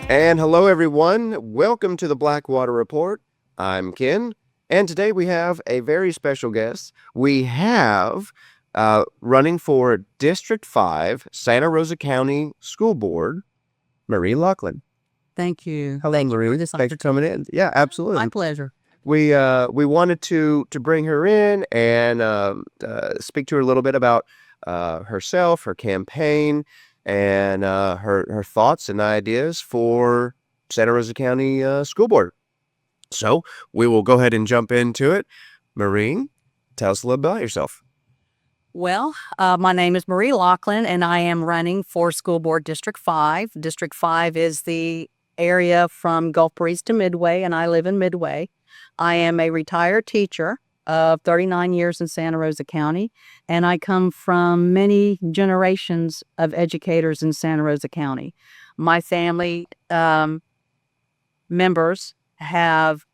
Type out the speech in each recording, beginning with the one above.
And hello, everyone. Welcome to the Blackwater Report. I'm Ken, and today we have a very special guest. We have running for District 5, Santa Rosa County School Board, Marie Locklin. Thank you. Hello, Marie. Thanks for coming in. Yeah, absolutely. My pleasure. We wanted to bring her in and speak to her a little bit about herself, her campaign, and her thoughts and ideas for Santa Rosa County School Board. So we will go ahead and jump into it. Marie, tell us a little about yourself. Well, my name is Marie Locklin, and I am running for School Board District 5. District 5 is the area from Gulf Breeze to Midway, and I live in Midway. I am a retired teacher of 39 years in Santa Rosa County, and I come from many generations of educators in Santa Rosa County. My family members have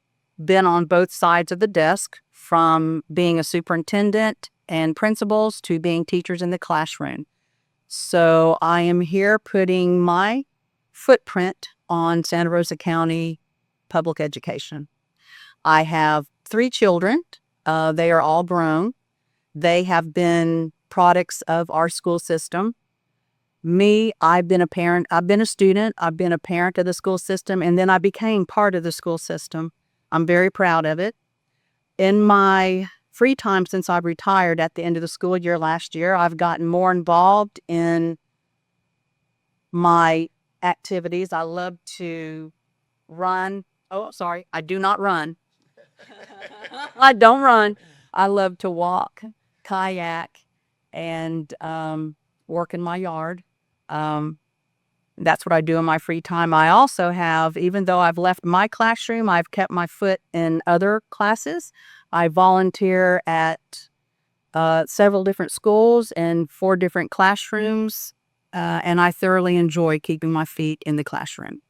been on both sides of the desk, from being a superintendent and principals to being teachers in the classroom. So I am here putting my footprint on Santa Rosa County public education. I have 3 children. They are all grown. They have been products of our school system. Me, I've been a parent. I've been a student. I've been a parent of the school system, and then I became part of the school system. I'm very proud of it. In my free time since I've retired at the end of the school year last year, I've gotten more involved in my activities. I love to run. Oh, sorry, I do not run. I don't run. I love to walk, kayak, and work in my yard. That's what I do in my free time. I also have, even though I've left my classroom, I've kept my foot in other classes. I volunteer at several different schools and 4 different classrooms, and I thoroughly enjoy keeping my feet in the classroom.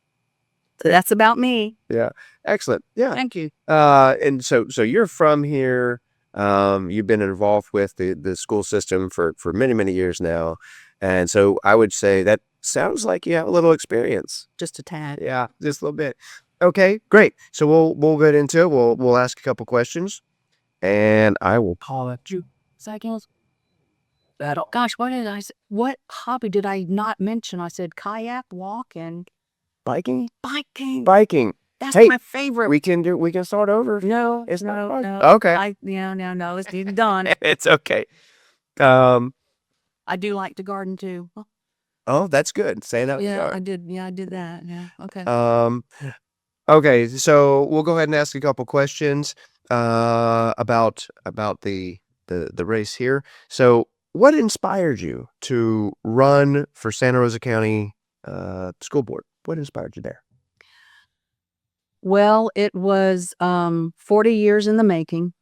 So that's about me. Yeah, excellent. Yeah. Thank you. And so you're from here. You've been involved with the school system for many, many years now. And so I would say that sounds like you have a little experience. Just a tad. Yeah, just a little bit. Okay, great. So we'll get into it. We'll ask a couple questions, and I will call at you. Seconds. Gosh, what did I say? What hobby did I not mention? I said kayak, walk, and Biking? biking. Biking. That's Hey, my favorite. We can start over. No, It's not no, fun. no. Okay. No. It's done. It's okay. Um. I do like to garden too. Oh, that's good. Say that. Yeah, I did. Yeah, I did that. Yeah. Okay. Okay. So we'll go ahead and ask a couple questions about the race here. So, what inspired you to run for Santa Rosa County School Board? What inspired you there? Well, it was 40 years in the making.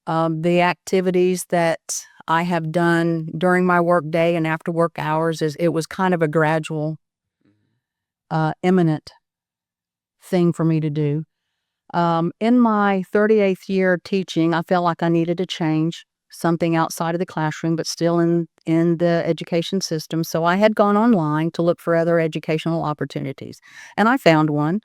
The activities that I have done during my work day and after work hours, it was kind of a gradual, imminent thing for me to do. In my 38th year teaching, I felt like I needed to change something outside of the classroom, but still in the education system. So I had gone online to look for other educational opportunities, and I found one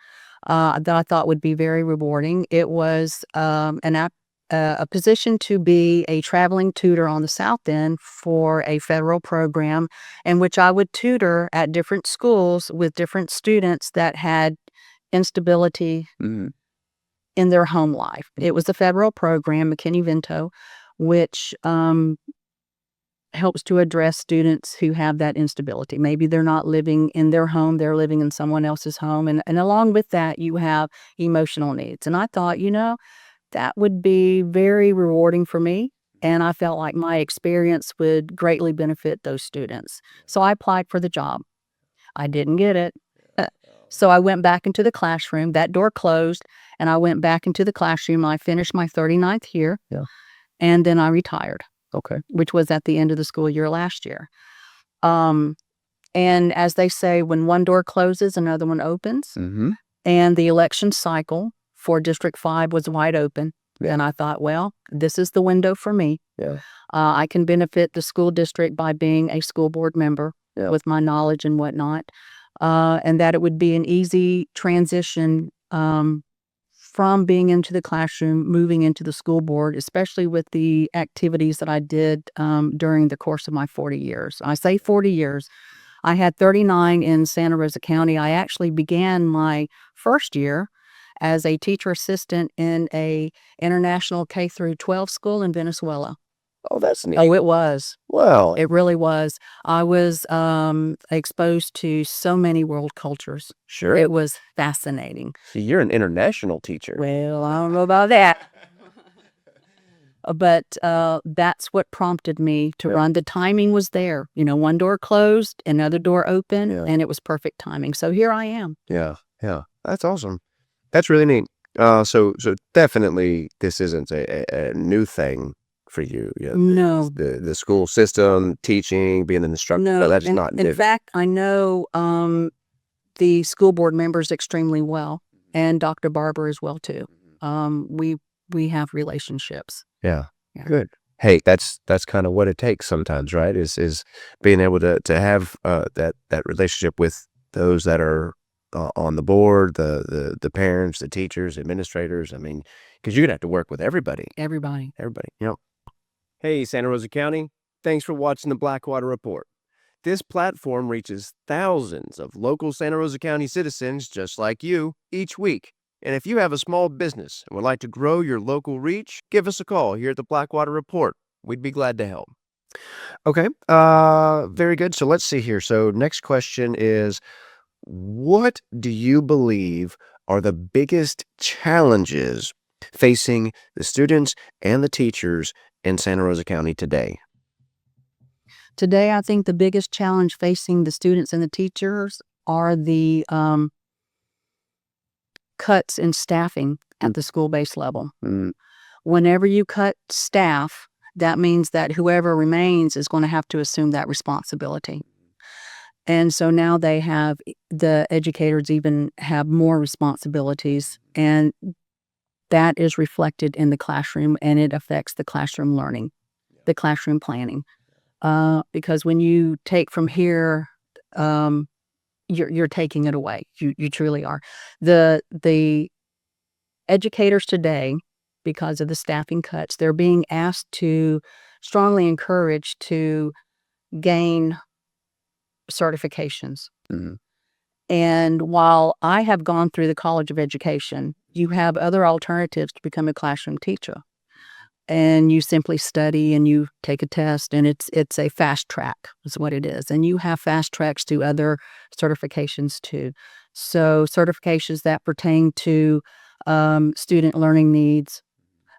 that I thought would be very rewarding. It was a position to be a traveling tutor on the South End for a federal program in which I would tutor at different schools with different students that had instability in their home life. It was a federal program, McKinney-Vento, which helps to address students who have that instability. Maybe they're not living in their home, they're living in someone else's home. And along with that, you have emotional needs. And I thought, that would be very rewarding for me. And I felt like my experience would greatly benefit those students. So I applied for the job. I didn't get it. So I went back into the classroom. That door closed, and I went back into the classroom. I finished my 39th year, and then I retired. Okay. Which was at the end of the school year last year. And as they say, when one door closes, another one opens. Mm-hmm. And the election cycle for District 5 was wide open. And I thought, well, this is the window for me. Yeah. I can benefit the school district by being a school board member Yeah. with my knowledge and whatnot, and that it would be an easy transition from being into the classroom, moving into the school board, especially with the activities that I did during the course of my 40 years. I say 40 years. I had 39 in Santa Rosa County. I actually began my first year as a teacher assistant in a international K through 12 school in Venezuela. Oh, that's neat. Oh, it was. Well, It really was. I was exposed to so many world cultures. sure. It was fascinating. See, you're an international teacher. Well, I don't know about that. But that's what prompted me to Yeah. run. The timing was there. One door closed, another door open, Yeah. and it was perfect timing. So here I am. Yeah. Yeah. That's awesome. That's really neat. So definitely this isn't a new thing for you. Yeah. No. The school system, teaching, being an instructor. No, That's not new. in fact, I know the school board members extremely well, and Dr. Barber as well too. We have relationships. Yeah. Yeah. Good. Hey, that's kind of what it takes sometimes, right? Is being able to have that relationship with those that are on the board, the parents, the teachers, administrators. I mean, because you're gonna have to work with everybody. Everybody. Yep. Hey, Santa Rosa County. Thanks for watching the Blackwater Report. This platform reaches thousands of local Santa Rosa County citizens just like you each week. And if you have a small business and would like to grow your local reach, give us a call here at the Blackwater Report. We'd be glad to help. Okay, very good. So let's see here. So next question is, what do you believe are the biggest challenges facing the students and the teachers in Santa Rosa County today? Today, I think the biggest challenge facing the students and the teachers are the cuts in staffing at the school-based level. Mm, Whenever you cut staff, that means that whoever remains is going to have to assume that responsibility. And so now the educators even have more responsibilities, and that is reflected in the classroom, and it affects the classroom learning, the classroom planning. Because when you take from here, you're taking it away. You truly are. The educators today, because of the staffing cuts, they're being asked to strongly encouraged to gain certifications. mhm. And while I have gone through the College of Education, you have other alternatives to become a classroom teacher. And you simply study and you take a test, and it's a fast track is what it is. And you have fast tracks to other certifications too. So certifications that pertain to student learning needs,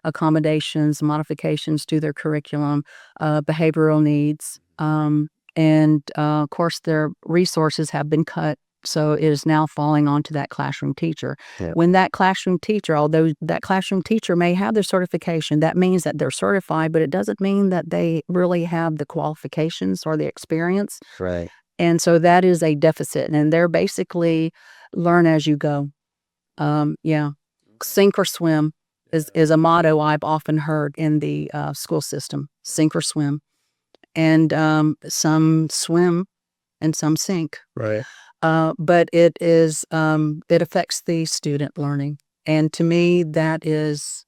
accommodations, modifications to their curriculum, behavioral needs, and of course their resources have been cut. So it is now falling onto that classroom teacher. Yeah. When that classroom teacher, although that classroom teacher may have their certification, that means that they're certified, but it doesn't mean that they really have the qualifications or the experience. Right. And so that is a deficit. And they're basically learn as you go. Yeah. Sink or swim is a motto I've often heard in the school system. Sink or swim. And some swim and some sink. Right. But it affects the student learning. And to me, that is,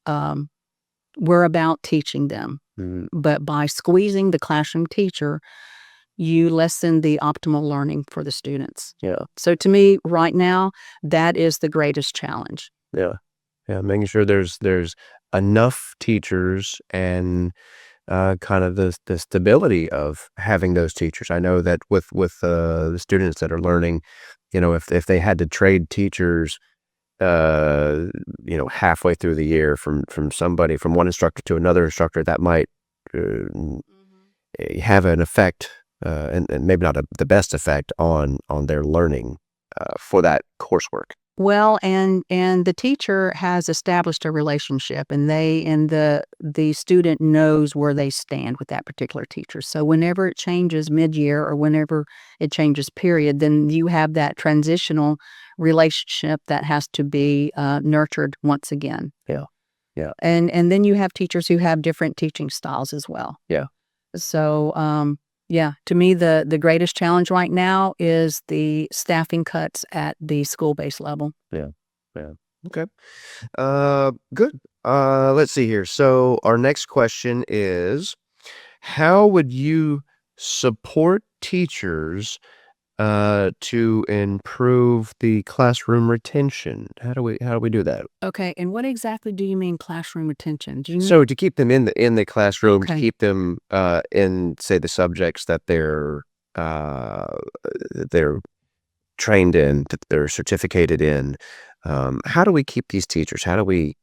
we're about teaching them. Mhm. But by squeezing the classroom teacher, you lessen the optimal learning for the students. Yeah. So to me, right now, that is the greatest challenge. Yeah. Yeah. Making sure there's enough teachers and kind of the stability of having those teachers. I know that with the students that are learning, if they had to trade teachers, halfway through the year from one instructor to another instructor, that might have an effect, and maybe not the best effect on their learning for that coursework. Well, and the teacher has established a relationship, and the student knows where they stand with that particular teacher. So whenever it changes mid-year or whenever it changes period, then you have that transitional relationship that has to be nurtured once again. Yeah. Yeah. And then you have teachers who have different teaching styles as well. Yeah. So, yeah, to me, the greatest challenge right now is the staffing cuts at the school-based level. Yeah. Yeah. Okay. Good. Let's see here. So our next question is, how would you support teachers to improve the classroom retention? How do we do that? Okay, and what exactly do you mean classroom retention? Do you So to keep them in the classroom, to Okay. keep them in, say, the subjects that they're trained in, that they're certificated in, how do we keep these teachers? How do we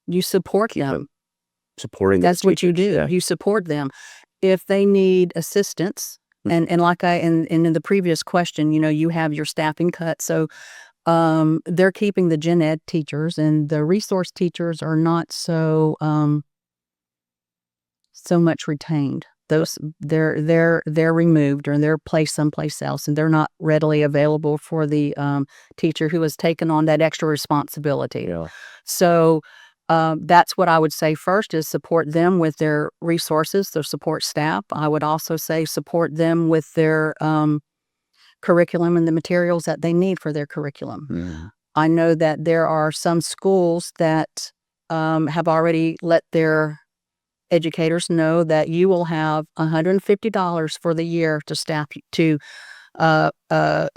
You support keep them. them supporting those That's what you teachers? do. Yeah. You support them. If they need assistance, Mm. and like and in the previous question, you have your staffing cut. So they're keeping the gen ed teachers, and the resource teachers are not so much retained. Those they're removed, or they're placed someplace else, and they're not readily available for the teacher who has taken on that extra responsibility. Yeah. So that's what I would say first, is support them with their resources, their support staff. I would also say support them with their curriculum and the materials that they need for their curriculum. Mhm. I know that there are some schools that have already let their educators know that you will have $150 for the year to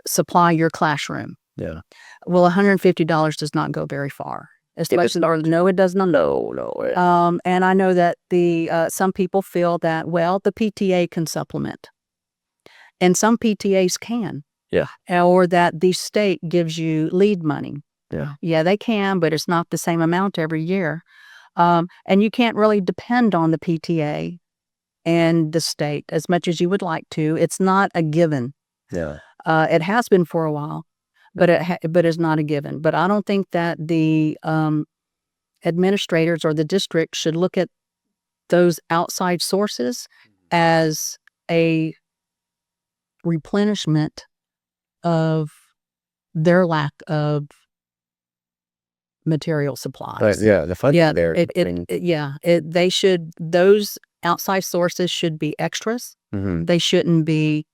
supply your classroom. Yeah. Well, $150 does not go very far. Especially, no, it does not. No. And I know that some people feel that, well, the PTA can supplement, and some PTAs can. Yeah. Or that the state gives you lead money. Yeah. Yeah, they can, but it's not the same amount every year. And you can't really depend on the PTA and the state as much as you would like to. It's not a given. Yeah. It has been for a while, but it's not a given. But I don't think that the administrators or the district should look at those outside sources as a replenishment of their lack of material supplies. Yeah, the funding Yeah, there. I mean, they should. Those outside sources should be extras. mhm. They shouldn't be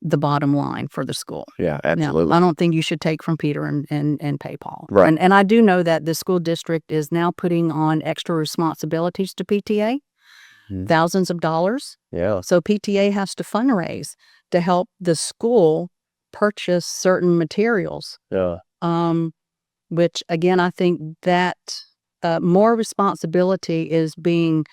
the bottom line for the school. Yeah, No, absolutely. I don't think you should take from Peter and pay Paul. Right. And I do know that the school district is now putting on extra responsibilities to PTA, Mhm. thousands of dollars. Yeah. So PTA has to fundraise to help the school purchase certain materials. Yeah. Which again, I think that more responsibility is being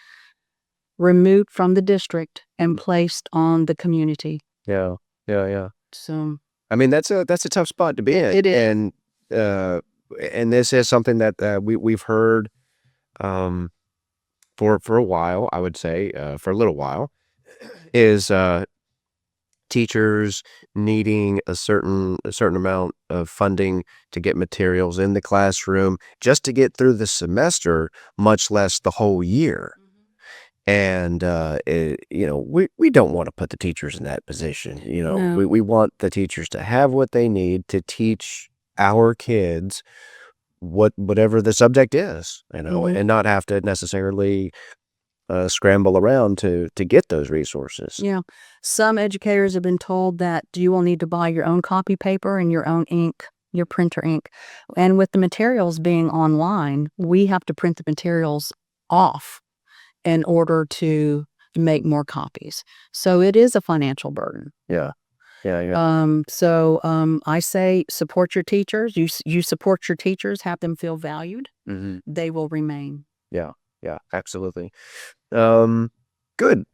removed from the district and placed on the community. Yeah. Yeah. Yeah. So I mean, that's a tough spot to be in. It is. And this is something that we've heard for a while, I would say, for a little while, is teachers needing a certain amount of funding to get materials in the classroom just to get through the semester, much less the whole year. And we don't want to put the teachers in that position. No. We want the teachers to have what they need to teach our kids whatever the subject is, Mhm. and not have to necessarily scramble around to get those resources. Yeah. Some educators have been told that you will need to buy your own copy paper and your own ink, your printer ink. And with the materials being online, we have to print the materials off in order to make more copies. So it is a financial burden. Yeah. Yeah. Yeah. So I say support your teachers. You support your teachers, have them feel valued. Hmm. They will remain. Yeah. Yeah. Absolutely. Good.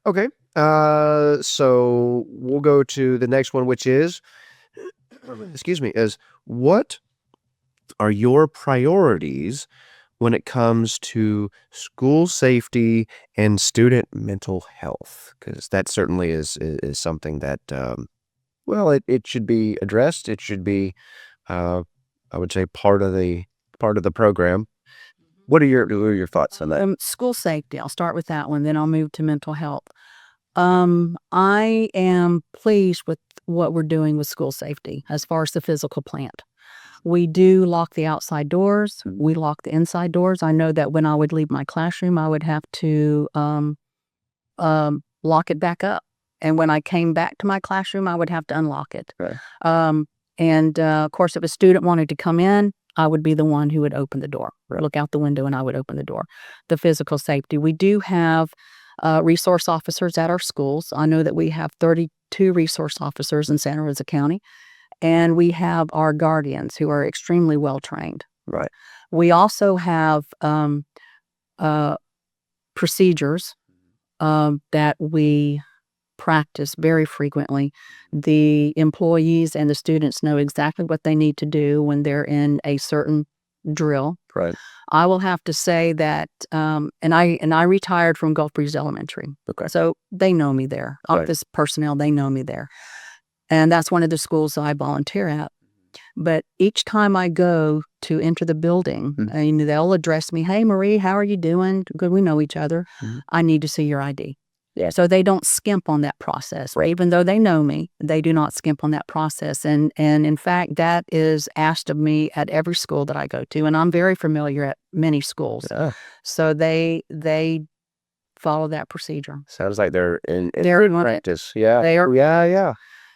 Okay. So we'll go to the next one, which is, excuse me, is what are your priorities when it comes to school safety and student mental health? Because that certainly is something that, well, it should be addressed. It should be, I would say, part of the program. What are your thoughts on that? School safety. I'll start with that one, then I'll move to mental health. I am pleased with what we're doing with school safety as far as the physical plant. We do lock the outside doors. Mhm. We lock the inside doors. I know that when I would leave my classroom, I would have to lock it back up. And when I came back to my classroom, I would have to unlock it. Right. Of course, if a student wanted to come in, I would be the one who would open the door, Right. look out the window, and I would open the door. The physical safety. We do have resource officers at our schools. I know that we have 32 resource officers in Santa Rosa County, and we have our guardians who are extremely well trained. Right. We also have procedures that we practice very frequently. The employees and the students know exactly what they need to do when they're in a certain drill. Right. I will have to say that, and I retired from Gulf Breeze Elementary, Okay. so they know me there. Right. Office personnel, they know me there, and that's one of the schools that I volunteer at. But each time I go to enter the building, Mhm. they'll address me, "Hey, Marie, how are you doing? Good, we know each other. Mhm. I need to see your ID." Yeah. So they don't skimp on that process. Right. Even though they know me, they do not skimp on that process. And in fact, that is asked of me at every school that I go to, and I'm very familiar at many schools. Yeah. So they follow that procedure. Sounds like they're in They're on it. practice. Yeah. They are. Yeah.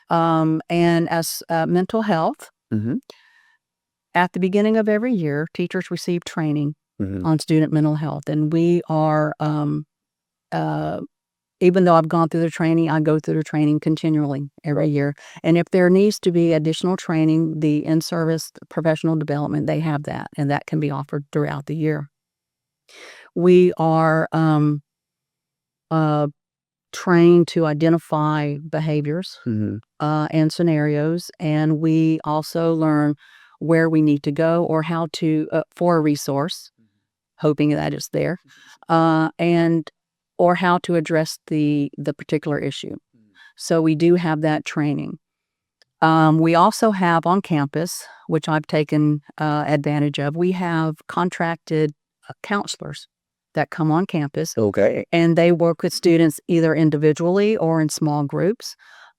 And as mental health, Mhm. at the beginning of every year, teachers receive training Mhm. on student mental health, and we are. Even though I've gone through the training, I go through the training continually every year. And if there needs to be additional training, the in-service professional development, they have that, and that can be offered throughout the year. We are trained to identify behaviors Mhm. and scenarios, and we also learn where we need to go or how to for a resource, hoping that it's there, and or how to address the particular issue. So we do have that training. We also have on campus, which I've taken advantage of, we have contracted counselors that come on campus, Okay. and they work with students either individually or in small groups.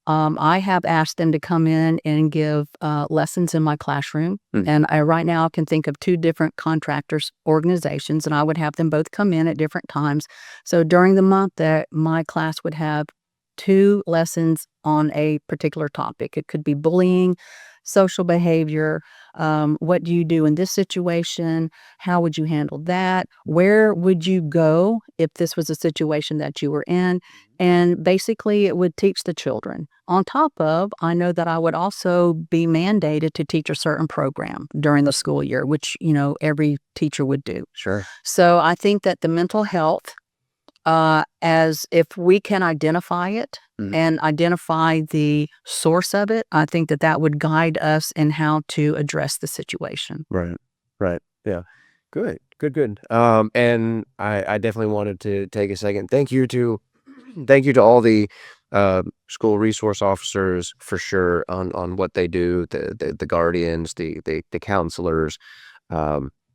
I have asked them to come in and give lessons in my classroom. Mm. And right now I can think of 2 different contractors organizations, and I would have them both come in at different times. So during the month that my class would have 2 lessons on a particular topic. It could be bullying, social behavior, what do you do in this situation? How would you handle that? Where would you go if this was a situation that you were in? And basically, it would teach the children. On top of, I know that I would also be mandated to teach a certain program during the school year, which, every teacher would do. Sure. So I think that the mental health, as if we can identify it Mhm. and identify the source of it, I think that that would guide us in how to address the situation. Right. Right. Yeah. Good. Good. And I definitely wanted to take a second. Thank you to all the school resource officers for sure on what they do, the guardians, the counselors.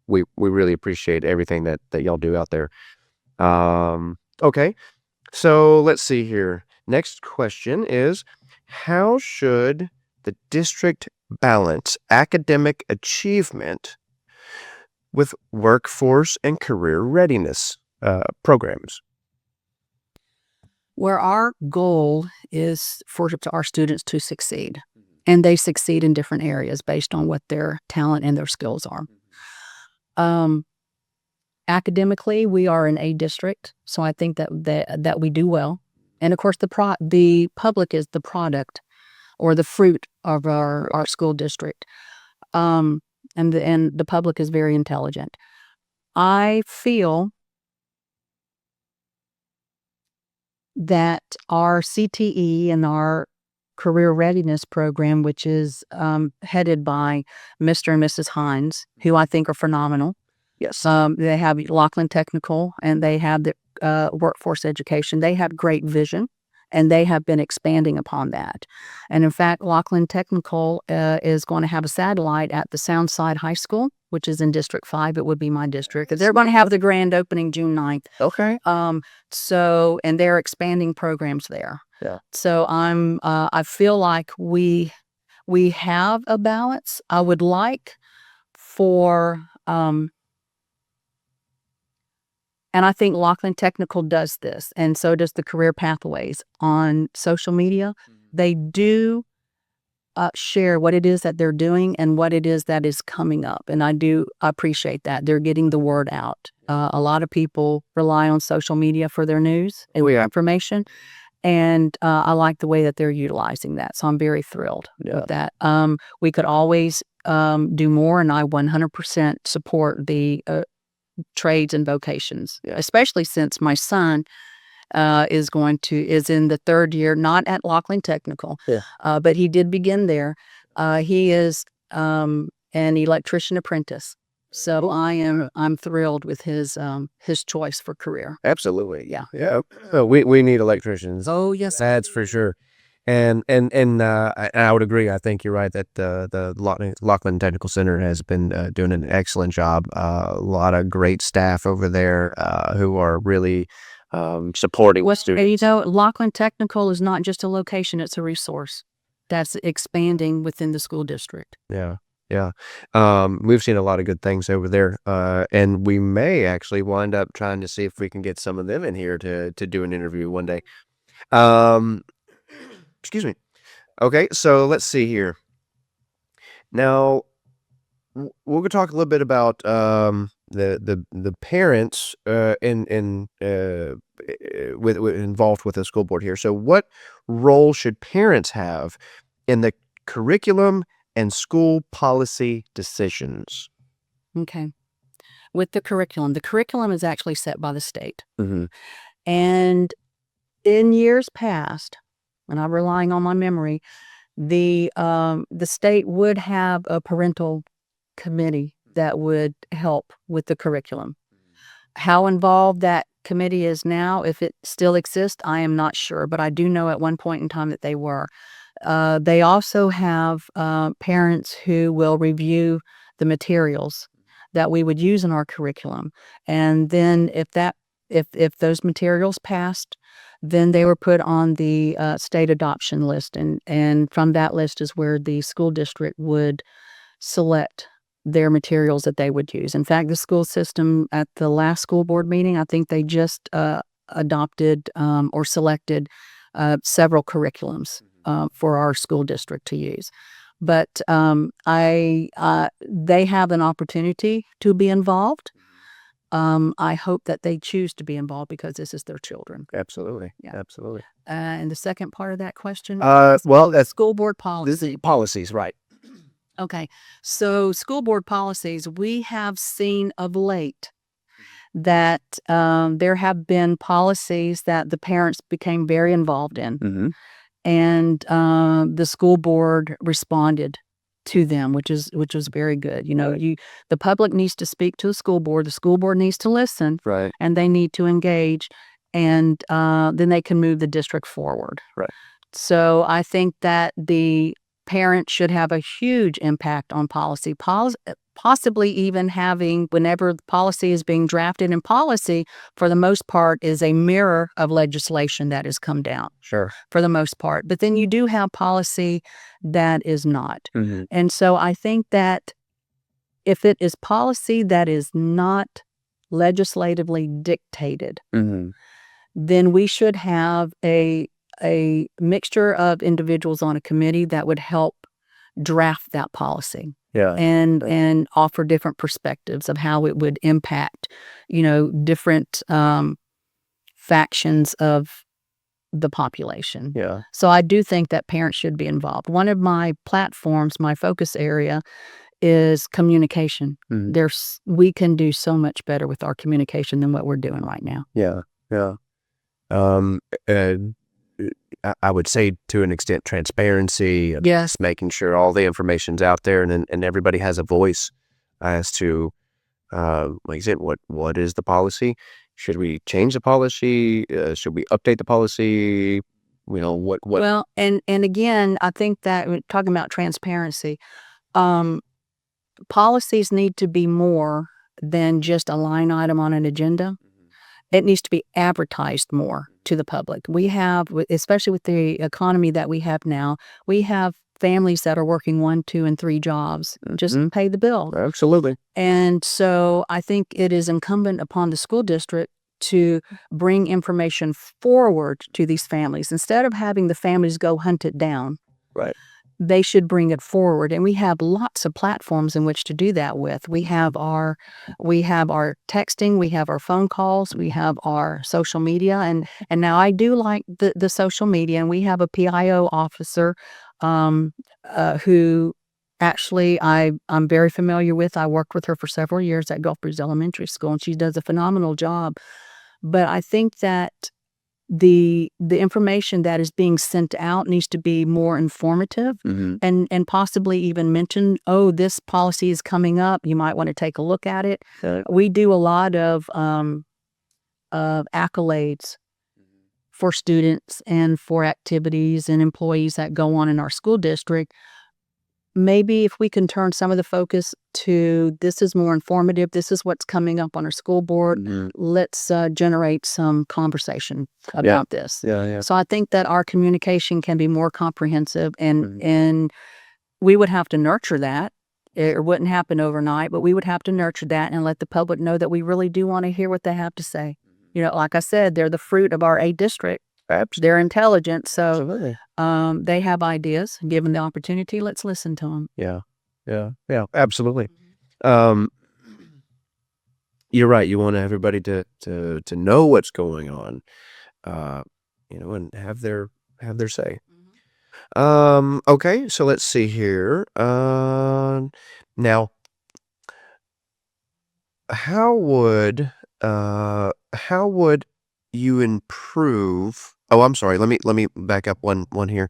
We really appreciate everything that y'all do out there. Okay. So let's see here. Next question is, how should the district balance academic achievement with workforce and career readiness programs? Where our goal is for our students to succeed, and they succeed in different areas based on what their talent and their skills are. Um, Academically, we are an A district, so I think that we do well. And of course, the public is the product or the fruit of our school district. And the public is very intelligent. I feel that our CTE and our career readiness program, which is headed by Mr. and Mrs. Hines, who I think are phenomenal. Yes. They have Locklin Technical, and they have the workforce education. They have great vision, and they have been expanding upon that. And in fact, Locklin Technical is going to have a satellite at the Soundside High School, which is in District 5. It would be my district. They're going to have the grand opening June 9th. Okay. And they're expanding programs there. Yeah. So I feel like we We have a balance. I would like for, and I think Locklin Technical does this, and so does the Career Pathways on social media. They do share what it is that they're doing and what it is that is coming up. And I do appreciate that. They're getting the word out. A lot of people rely on social media for their news and information. And I like the way that they're utilizing that. So I'm very thrilled with that. We could always do more, and I 100% support the trades and vocations, especially since my son is in the third year, not at Locklin Technical, but he did begin there. He is an electrician apprentice. So I'm thrilled with his choice for career. Absolutely. Yeah. Yeah. We need electricians. Oh yes, That's for sure. And I would agree. I think you're right that the Locklin Technical Center has been doing an excellent job. A lot of great staff over there who are really supporting students. Locklin Technical is not just a location; it's a resource that's expanding within the school district. Yeah. Yeah. We've seen a lot of good things over there. And we may actually wind up trying to see if we can get some of them in here to do an interview one day. Excuse me. Okay, so let's see here. Now, we're gonna talk a little bit about the parents with involved with the school board here. So, what role should parents have in the curriculum and school policy decisions? Okay. With the curriculum is actually set by the state. Mm-hmm. And in years past, and I'm relying on my memory, the state would have a parental committee that would help with the curriculum. How involved that committee is now, if it still exists, I am not sure, but I do know at one point in time that they were. They also have parents who will review the materials that we would use in our curriculum, and then if those materials passed, then they were put on the state adoption list, and from that list is where the school district would select their materials that they would use. In fact, the school system at the last school board meeting, I think they just adopted or selected several curriculums for our school district to use. But they have an opportunity to be involved. I hope that they choose to be involved because this is their children. Absolutely. Yeah. Absolutely. And the second part of that question? Well, that's School board policy. this is policies, right? Okay. So school board policies, we have seen of late that there have been policies that the parents became very involved in. Mm-hmm. And the school board responded to them, which was very good. The public needs to speak to the school board needs to listen, Right. and they need to engage, and then they can move the district forward. Right. So I think that the parents should have a huge impact on policy, possibly even having, whenever the policy is being drafted, and policy, for the most part, is a mirror of legislation that has come down. Sure. For the most part. But then you do have policy that is not. Mm-hmm. And so I think that if it is policy that is not legislatively dictated, Mm-hmm. then we should have a mixture of individuals on a committee that would help draft that policy. Yeah. And offer different perspectives of how it would impact, different factions of the population. Yeah. So I do think that parents should be involved. One of my platforms, my focus area, is communication. Mm-hmm. We can do so much better with our communication than what we're doing right now. Yeah. Yeah. I would say to an extent transparency. Yes. Making sure all the information's out there and everybody has a voice as to, like I said, what is the policy? Should we change the policy? Should we update the policy? What? Well, and again, I think that we're talking about transparency, policies need to be more than just a line item on an agenda. It needs to be advertised more to the public. We have, especially with the economy that we have now, we have families that are working 1, 2, and 3 jobs. Just pay the bill. Absolutely. And so I think it is incumbent upon the school district to bring information forward to these families. Instead of having the families go hunt it down, Right. they should bring it forward. And we have lots of platforms in which to do that with. We have our texting, we have our phone calls, we have our social media. And now I do like the social media, and we have a PIO officer who actually I'm very familiar with. I worked with her for several years at Gulf Breeze Elementary School, and she does a phenomenal job. But I think that the information that is being sent out needs to be more informative, and possibly even mention, oh, this policy is coming up. You might want to take a look at it. We do a lot of accolades for students and for activities and employees that go on in our school district. Maybe if we can turn some of the focus to this is more informative, this is what's coming up on our school board, let's generate some conversation about this. Yeah. So I think that our communication can be more comprehensive, and we would have to nurture that. It wouldn't happen overnight, but we would have to nurture that and let the public know that we really do want to hear what they have to say. You know, like I said, they're the fruit of our A district. Absolutely. They're intelligent, so Absolutely. they have ideas. Given the opportunity, let's listen to them. Yeah. Absolutely. You're right. You want everybody to know what's going on, and have their say. Okay, so let's see here. Now, how would you improve? Oh, I'm sorry. Let me back up one here.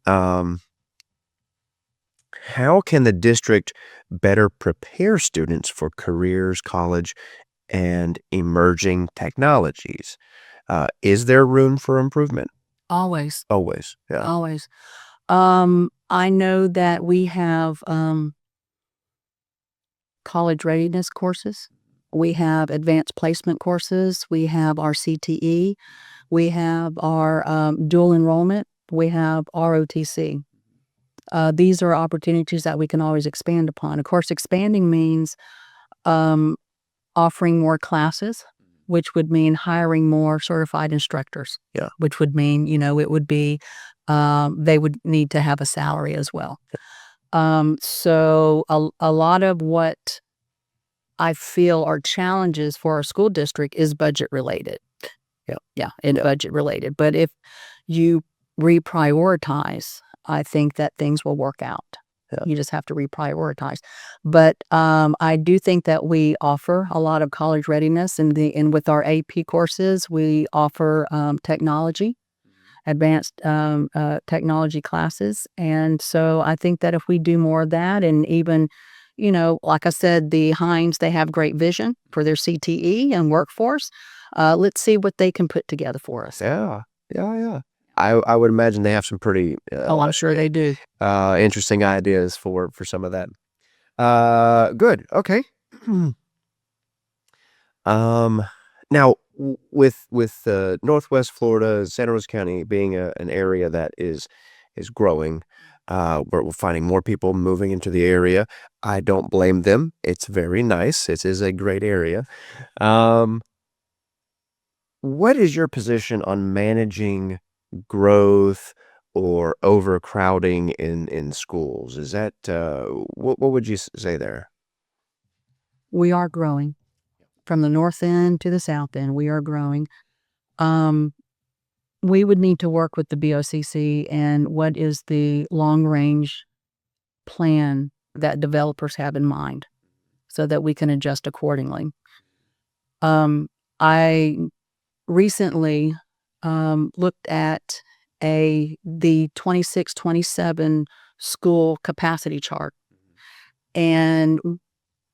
How can the district better prepare students for careers, college, and emerging technologies? Is there room for improvement? Always. Always. Yeah. Always. I know that we have college readiness courses. We have advanced placement courses. We have our CTE. We have our dual enrollment. We have ROTC. These are opportunities that we can always expand upon. Of course, expanding means offering more classes, which would mean hiring more certified instructors. Yeah. Which would mean, it would be, they would need to have a salary as well. So a lot of what I feel are challenges for our school district is budget related. Budget related. But if you reprioritize, I think that things will work out. You just have to reprioritize. But I do think that we offer a lot of college readiness, and with our AP courses, we offer technology, advanced technology classes. And so I think that if we do more of that, and even, like I said, the Hines, they have great vision for their CTE and workforce. Let's see what they can put together for us. Yeah. I would imagine they have some pretty I'm sure they do. interesting ideas for some of that. Good. Okay. Now with Northwest Florida, Santa Rosa County being an area that is growing, we're finding more people moving into the area. I don't blame them. It's very nice. It is a great area. What is your position on managing growth or overcrowding in schools? Is that what would you say there? We are growing. From the north end to the south end, we are growing. We would need to work with the BOCC and what is the long-range plan that developers have in mind so that we can adjust accordingly. I recently looked at the 26-27 school capacity chart, and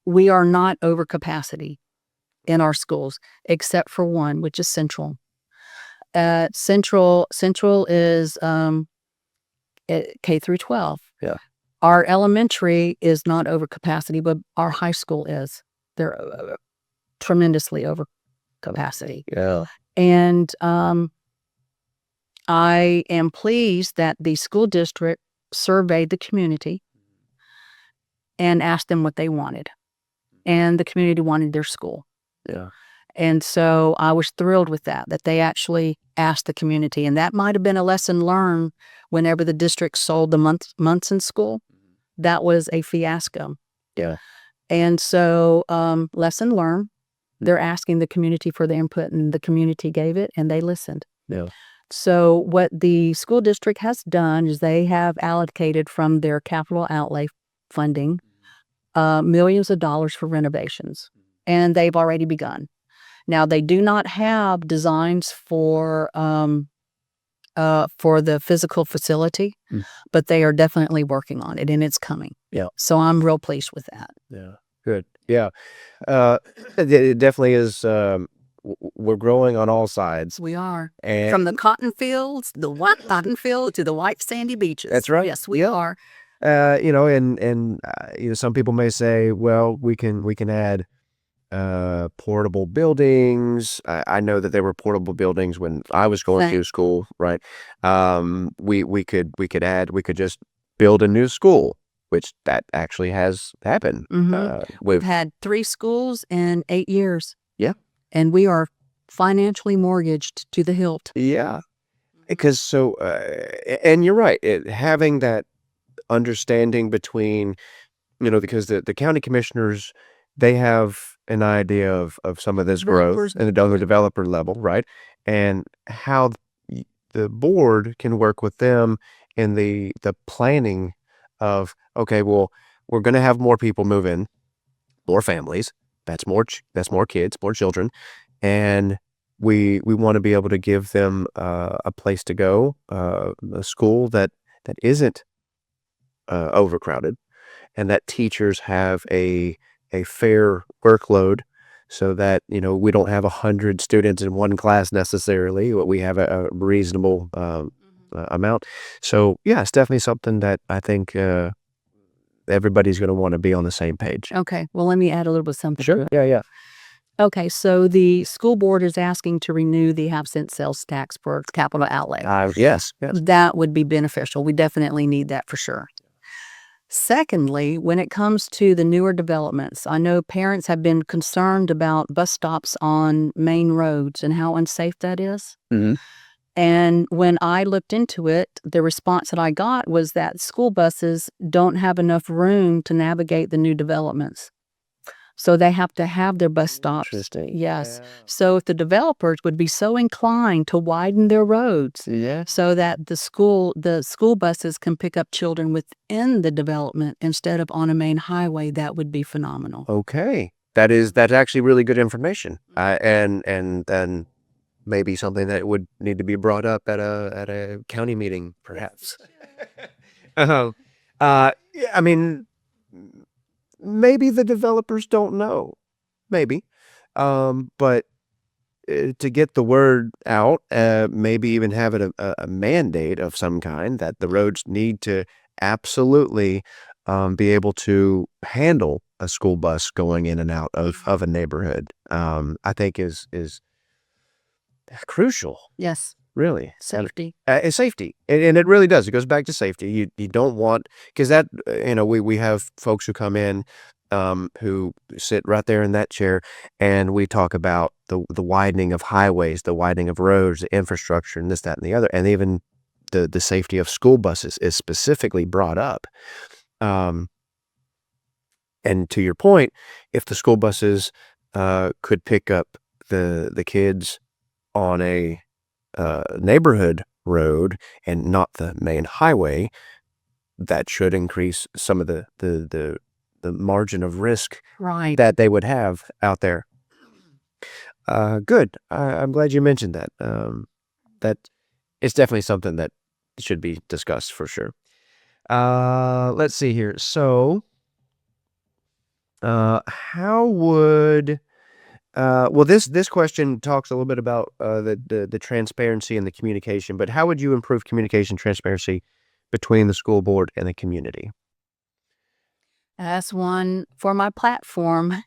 we are not over capacity in our schools, except for one, which is Central. Central is K through 12. Yeah. Our elementary is not over capacity, but our high school is. They're tremendously over capacity. Yeah. And I am pleased that the school district surveyed the community and asked them what they wanted. And the community wanted their school. Yeah. And so I was thrilled with that they actually asked the community. And that might have been a lesson learned whenever the district sold the Munson School. That was a fiasco. Yeah. And so lesson learned. They're asking the community for the input, and the community gave it, and they listened. Yeah. So what the school district has done is they have allocated from their capital outlay funding millions of dollars for renovations, and they've already begun. Now, they do not have designs for the physical facility, but they are definitely working on it, and it's coming. Yeah. So I'm real pleased with that. Yeah. Good. Yeah. It definitely is. We're growing on all sides. We are. And From the cotton fields, the white cotton field, to the white sandy beaches. That's right. Yes, we are. Some people may say, well, we can add portable buildings. I know that there were portable buildings when I was going to school, right? We could just build a new school, which that actually has happened. We've had 3 schools in 8 years. Yeah. And we are financially mortgaged to the hilt. Yeah. Because and you're right, having that understanding between, because the county commissioners, they have an idea of some of this growth and the developer level, right? And how the board can work with them in the planning of, okay, well, we're going to have more people move in, more families. That's more kids, more children, and we want to be able to give them a place to go, a school that isn't overcrowded, and that teachers have a fair workload, so that we don't have 100 students in one class necessarily, but we have a reasonable amount. So yeah, it's definitely something that I think everybody's going to want to be on the same page. Okay. Well, let me add a little bit of something. Sure. Yeah. Okay. So the school board is asking to renew the half-cent sales tax for capital outlay. Yes. That would be beneficial. We definitely need that for sure. Secondly, when it comes to the newer developments, I know parents have been concerned about bus stops on main roads and how unsafe that is. And when I looked into it, the response that I got was that school buses don't have enough room to navigate the new developments. So they have to have their bus stops. Interesting. Yes. Yeah. So if the developers would be so inclined to widen their roads so that the school buses can pick up children within the development instead of on a main highway, that would be phenomenal. Okay. That's actually really good information. And then maybe something that would need to be brought up at a county meeting, perhaps. I mean, maybe the developers don't know, maybe, but to get the word out, maybe even have it a mandate of some kind that the roads need to absolutely be able to handle a school bus going in and out of a neighborhood. I think is crucial. Yes. Really. Safety. It's safety. And it really does. It goes back to safety. You don't want, because that, we have folks who come in who sit right there in that chair, and we talk about the widening of highways, the widening of roads, the infrastructure, and this, that, and the other. And even the safety of school buses is specifically brought up. And to your point, if the school buses could pick up the kids on a neighborhood road and not the main highway, that should increase some of the margin of risk that they would have out there. Good. I'm glad you mentioned that. That it's definitely something that should be discussed for sure. Let's see here. So, how would well, this question talks a little bit about the transparency and the communication, but how would you improve communication transparency between the school board and the community? That's one for my platform.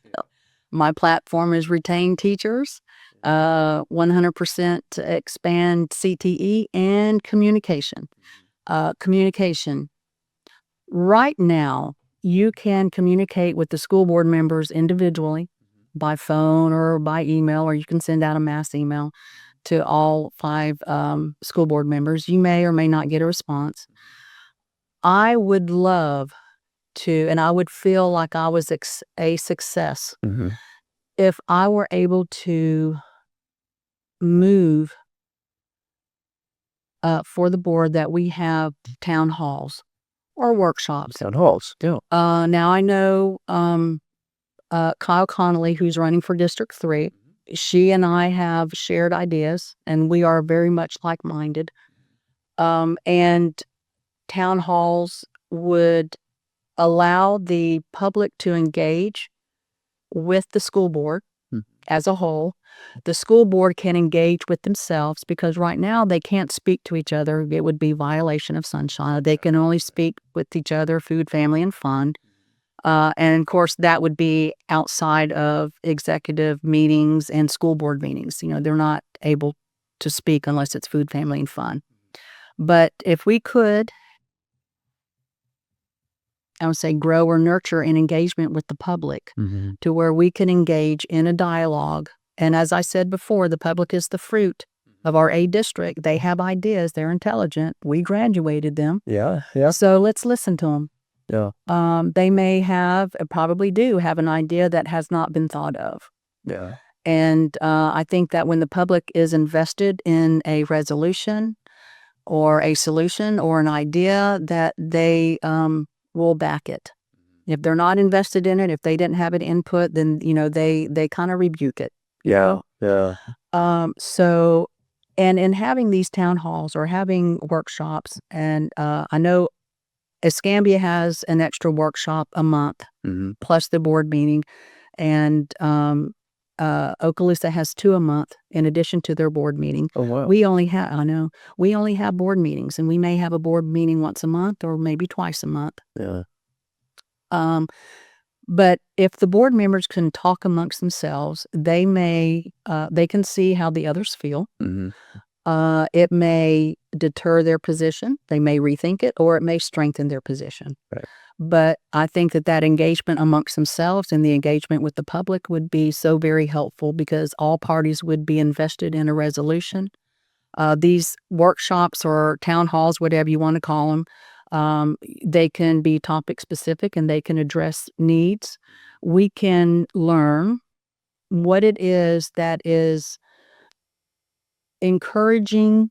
My platform is retain teachers, 100% expand CTE, and communication. Communication. Right now, you can communicate with the school board members individually by phone or by email, or you can send out a mass email to all 5 school board members. You may or may not get a response. I would love to, and I would feel like I was a success Mhm. if I were able to move for the board that we have town halls or workshops. Town halls. Yeah. Now I know Kyle Connolly, who's running for District 3, she and I have shared ideas, and we are very much like-minded. And town halls would allow the public to engage with the school board Hmm. as a whole. The school board can engage with themselves because right now they can't speak to each other. It would be violation of sunshine. They can only speak with each other, food, family, and fun. And of course, that would be outside of executive meetings and school board meetings. They're not able to speak unless it's food, family, and fun. But if we could, I would say, grow or nurture an engagement with the public Mhm. to where we can engage in a dialogue. And as I said before, the public is the fruit of our A district. They have ideas. They're intelligent. We graduated them. Yeah, yeah, So let's listen to them. yeah, They may have, probably do have an idea that has not been thought of. yeah. And I think that when the public is invested in a resolution or a solution or an idea, that they will back it. If they're not invested in it, if they didn't have an input, then they kind of rebuke it. Yeah, yeah. So, and in having these town halls or having workshops, and I know Escambia has an extra workshop a month Mhm. plus the board meeting, and Okaloosa has 2 a month in addition to their board meeting. Oh, wow. I know, we only have board meetings, and we may have a board meeting once a month or maybe twice a month. Yeah. But if the board members can talk amongst themselves, they can see how the others feel. Mhm. It may deter their position, they may rethink it, or it may strengthen their position. Right. But I think that engagement amongst themselves and the engagement with the public would be so very helpful because all parties would be invested in a resolution. These workshops or town halls, whatever you want to call them, they can be topic specific and they can address needs. We can learn what it is that is encouraging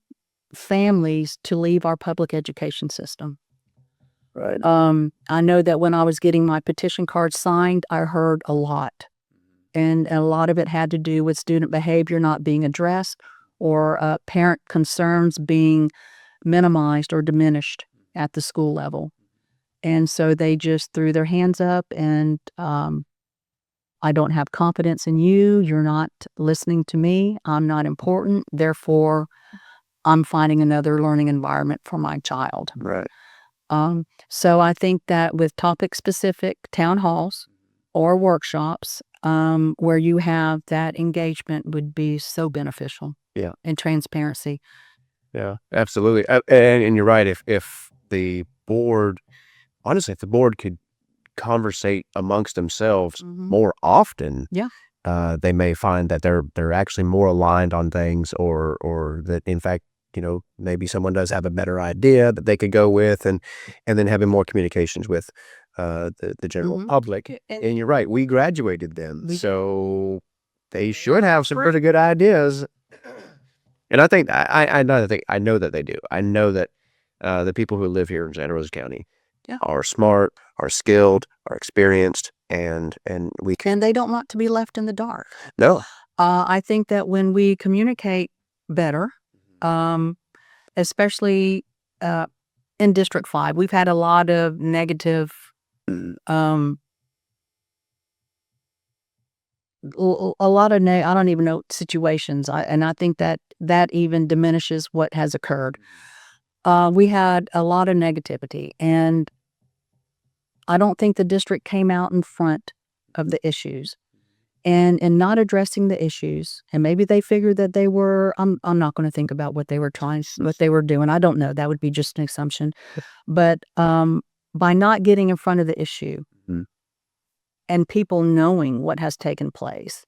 families to leave our public education system. Right. I know that when I was getting my petition card signed, I heard a lot. And a lot of it had to do with student behavior not being addressed or parent concerns being minimized or diminished at the school level. And so they just threw their hands up and I don't have confidence in you. You're not listening to me. I'm not important. Therefore, I'm finding another learning environment for my child. Right. So I think that with topic-specific town halls or workshops, where you have that engagement would be so beneficial. Yeah. And transparency. Yeah, absolutely. And you're right. If the board, honestly, if the board could conversate amongst themselves Mhm. more often, Yeah. they may find that they're actually more aligned on things, or that in fact, maybe someone does have a better idea that they could go with, and then having more communications with the general Mhm. public. And And you're right, we graduated them, We did. so they should have some pretty good ideas. And I think I know that they do. I know that the people who live here in Santa Rosa County Yeah. are smart, are skilled, are experienced, and we can. And they don't want to be left in the dark. No. I think that when we communicate better, um, especially in District 5, we've had a lot of negative, Mm, um, a lot of I don't even know situations. And I think that even diminishes what has occurred. We had a lot of negativity, and I don't think the district came out in front of the issues. And in not addressing the issues, and maybe they figured that they were, I'm not going to think about what they were doing. I don't know. That would be just an assumption. But by not getting in front of the issue Mhm. and people knowing what has taken place,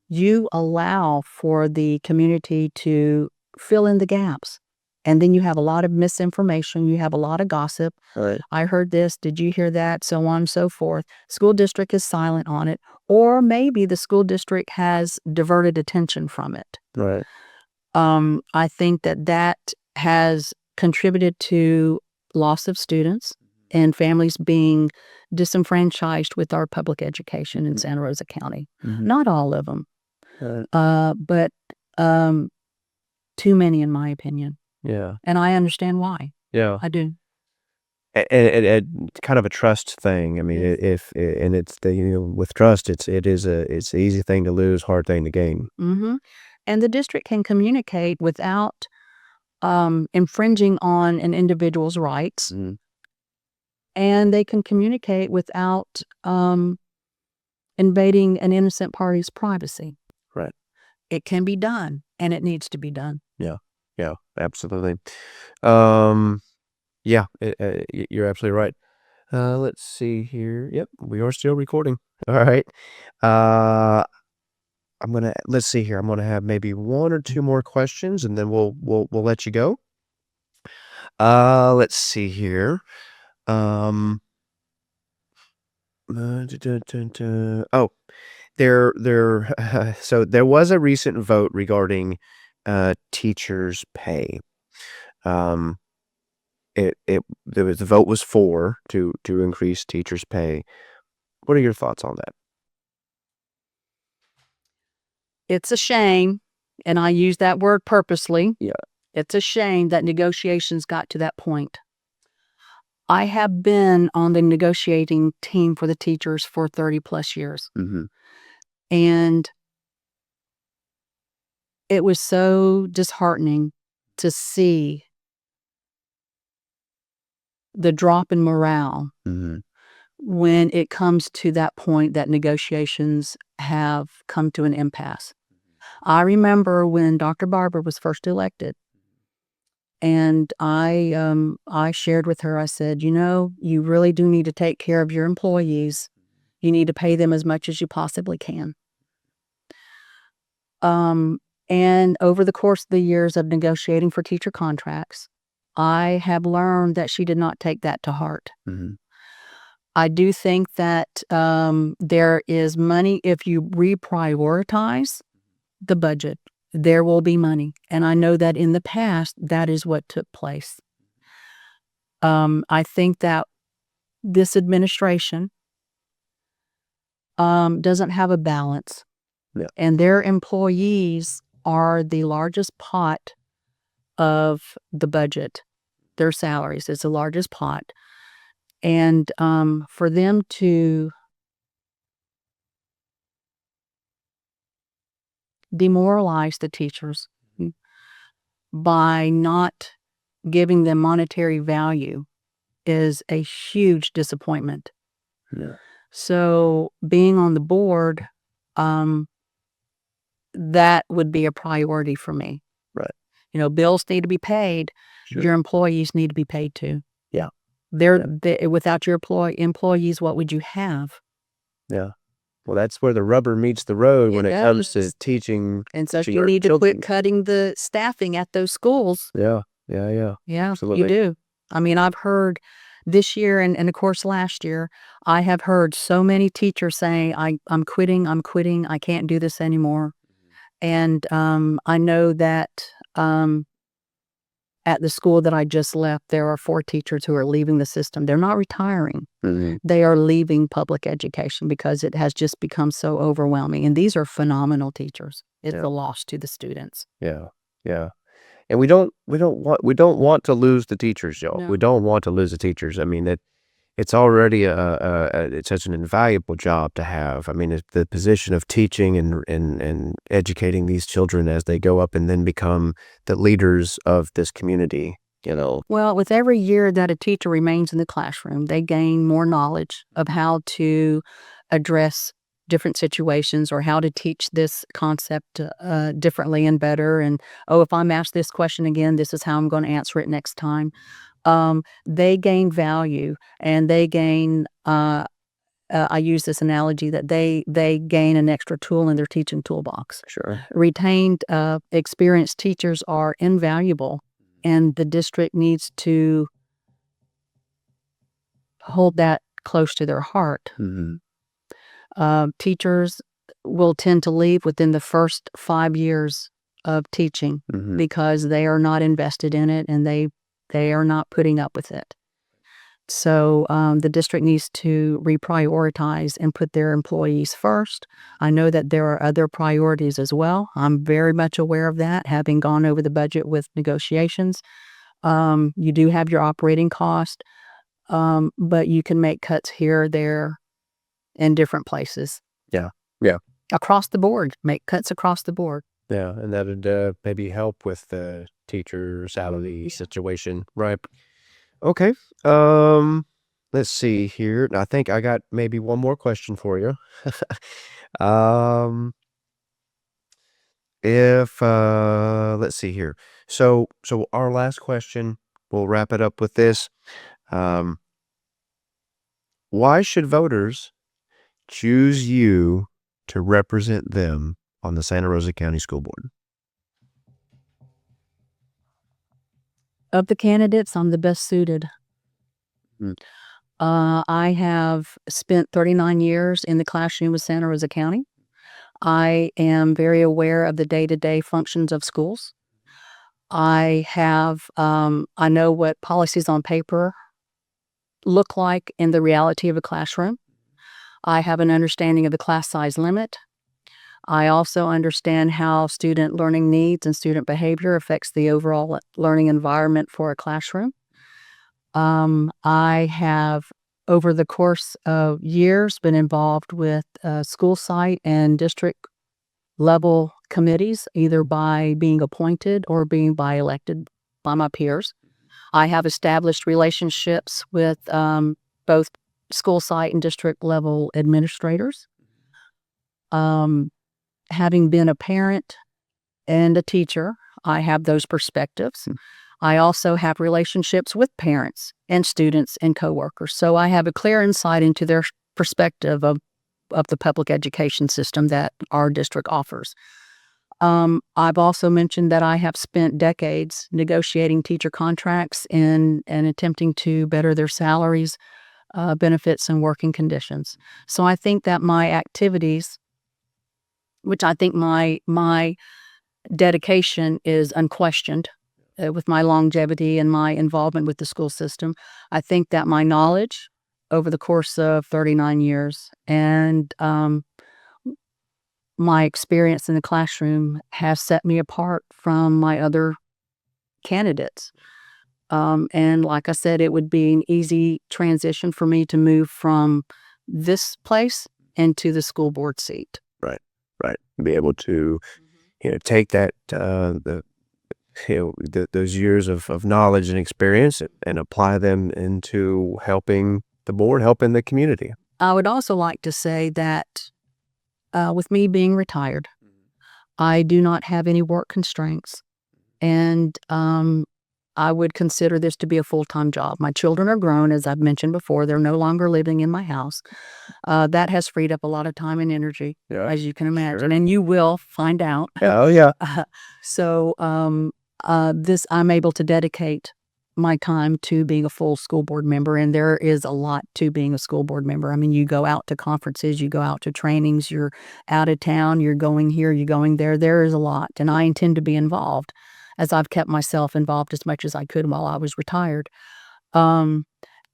you allow for the community to fill in the gaps. And then you have a lot of misinformation, you have a lot of gossip. Right. I heard this, did you hear that? So on and so forth. School district is silent on it, or maybe the school district has diverted attention from it. Right. I think that has contributed to loss of students and families being disenfranchised with our public education in Santa Rosa County. Mhm. Not all of them, Right. but too many in my opinion. Yeah. And I understand why. Yeah. I do. And kind of a trust thing. I mean, Yes. and it's with trust, it's an easy thing to lose, hard thing to gain. Mhm. And the district can communicate without infringing on an individual's rights, Mhm. and they can communicate without invading an innocent party's privacy. Right. It can be done, and it needs to be done. Yeah. Yeah. Absolutely. Um. Yeah. You're absolutely right. Let's see here. Yep, we are still recording. All right. Uh, let's see here. I'm gonna have maybe one or two more questions, and then we'll let you go. Let's see here. Um, oh, so there was a recent vote regarding teachers' pay. Um, the vote was for to increase teachers' pay. What are your thoughts on that? It's a shame, and I use that word purposely. Yeah. It's a shame that negotiations got to that point. I have been on the negotiating team for the teachers for 30 plus years, Mm-hmm. and it was so disheartening to see the drop in morale Mm-hmm. when it comes to that point that negotiations have come to an impasse. I remember when Dr. Barber was first elected, and I shared with her, I said, you really do need to take care of your employees. You need to pay them as much as you possibly can. And over the course of the years of negotiating for teacher contracts, I have learned that she did not take that to heart. Mm-hmm. I do think that there is money if you reprioritize the budget. There will be money, and I know that in the past that is what took place. I think that this administration doesn't have a balance, Yeah. and their employees are the largest pot of the budget. Their salaries is the largest pot, and for them to demoralize the teachers by not giving them monetary value is a huge disappointment. Yeah. So being on the board, that would be a priority for me. Right. Bills need to be paid. Sure. Your employees need to be paid too. Yeah. Without your employees, what would you have? Yeah. Well, that's where the rubber meets the road when it comes to does. teaching And so to you your need to children. quit cutting the staffing at those schools. Yeah. Yeah. Yeah. Yeah, you Absolutely. do. I mean, I've heard this year and of course last year, I have heard so many teachers saying, I'm quitting, I can't do this anymore. And I know that at the school that I just left, there are 4 teachers who are leaving the system. They're not retiring. Mhm. They are leaving public education because it has just become so overwhelming. And these are phenomenal teachers. It's Yeah. a loss to the students. Yeah. Yeah. And we don't want to lose the teachers, y'all. No. We don't want to lose the teachers. I mean, it's already it's such an invaluable job to have. I mean, it's the position of teaching and educating these children as they go up and then become the leaders of this community, Well, with every year that a teacher remains in the classroom, they gain more knowledge of how to address different situations or how to teach this concept differently and better. And, oh, if I'm asked this question again, this is how I'm going to answer it next time. they gain value and they gain, I use this analogy that they gain an extra tool in their teaching toolbox. Sure. Retained, experienced teachers are invaluable, and the district needs to hold that close to their heart. Mhm. Teachers will tend to leave within the first 5 years of teaching Mhm. because they are not invested in it and they are not putting up with it. So, the district needs to reprioritize and put their employees first. I know that there are other priorities as well. I'm very much aware of that, having gone over the budget with negotiations. You do have your operating cost, but you can make cuts here, there, in different places. Yeah. Yeah. Across the board, make cuts across the board. Yeah, and that'd, maybe help with the teacher salary situation, right? Okay, let's see here. I think I got maybe one more question for you. Um, if, let's see here. So our last question, we'll wrap it up with this. Um, why should voters choose you to represent them on the Santa Rosa County School Board? Of the candidates, I'm the best suited. Mm. I have spent 39 years in the classroom of Santa Rosa County. I am very aware of the day-to-day functions of schools. I know what policies on paper look like in the reality of a classroom. I have an understanding of the class size limit. I also understand how student learning needs and student behavior affects the overall learning environment for a classroom. I have, over the course of years, been involved with school site and district level committees, either by being appointed or being by elected by my peers. I have established relationships with both school site and district level administrators. Um, Having been a parent and a teacher, I have those perspectives. I also have relationships with parents and students and coworkers, so I have a clear insight into their perspective of the public education system that our district offers. I've also mentioned that I have spent decades negotiating teacher contracts and attempting to better their salaries, benefits, and working conditions. So I think that my activities, which I think my dedication is unquestioned, with my longevity and my involvement with the school system. I think that my knowledge over the course of 39 years and my experience in the classroom has set me apart from my other candidates. And like I said, it would be an easy transition for me to move from this place into the school board seat. Right, right. Be able to, take that, those years of knowledge and experience and apply them into helping the board, helping the community. I would also like to say that with me being retired, I do not have any work constraints. And I would consider this to be a full-time job. My children are grown, as I've mentioned before. They're no longer living in my house. That has freed up a lot of time and energy, Yeah, as you can imagine, sure. and you will find out. Yeah, oh, yeah. So this I'm able to dedicate my time to being a full school board member, and there is a lot to being a school board member. I mean, you go out to conferences, you go out to trainings, you're out of town, you're going here, you're going there. There is a lot, and I intend to be involved, as I've kept myself involved as much as I could while I was retired. Um,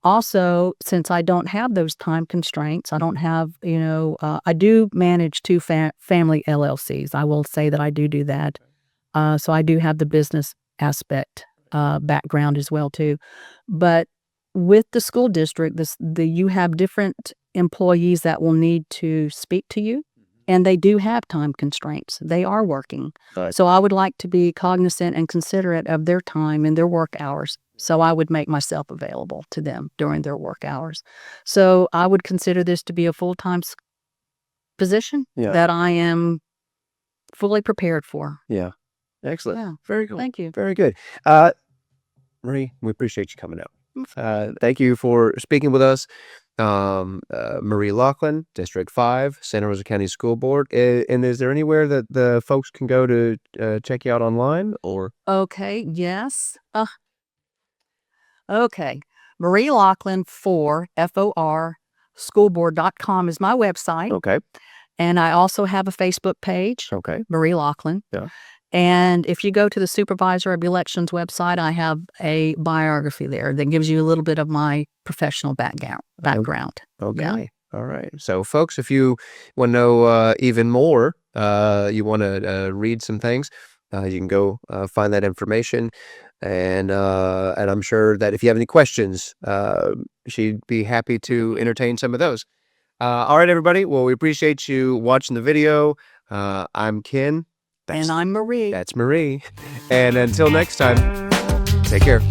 Also, since I don't have those time constraints, I don't have, I do manage two family LLCs. I will say that I do that. So I do have the business aspect background as well too. But with the school district, you have different employees that will need to speak to you, and they do have time constraints. They are working. Right. So I would like to be cognizant and considerate of their time and their work hours. So I would make myself available to them during their work hours. So I would consider this to be a full-time position Yeah. that I am fully prepared for. Yeah. Excellent. Yeah. Very cool. Thank you. Very good. Uh, Marie, we appreciate you coming out. Thank you for speaking with us. Marie Locklin, District 5, Santa Rosa County School Board. And is there anywhere that the folks can go to check you out online or? Okay, yes. Okay. Marie Locklin 4, FOR, schoolboard.com is my website. Okay. And I also have a Facebook page, Okay. Marie Locklin. Yeah. And if you go to the Supervisor of Elections website, I have a biography there that gives you a little bit of my professional background. Okay. Yeah. All right. So, folks, if you want to know even more, you want to read some things, you can go find that information. And I'm sure that if you have any questions, she'd be happy to entertain some of those. All right, everybody. Well, we appreciate you watching the video. I'm Ken. And I'm Marie. That's Marie. And until next time, take care.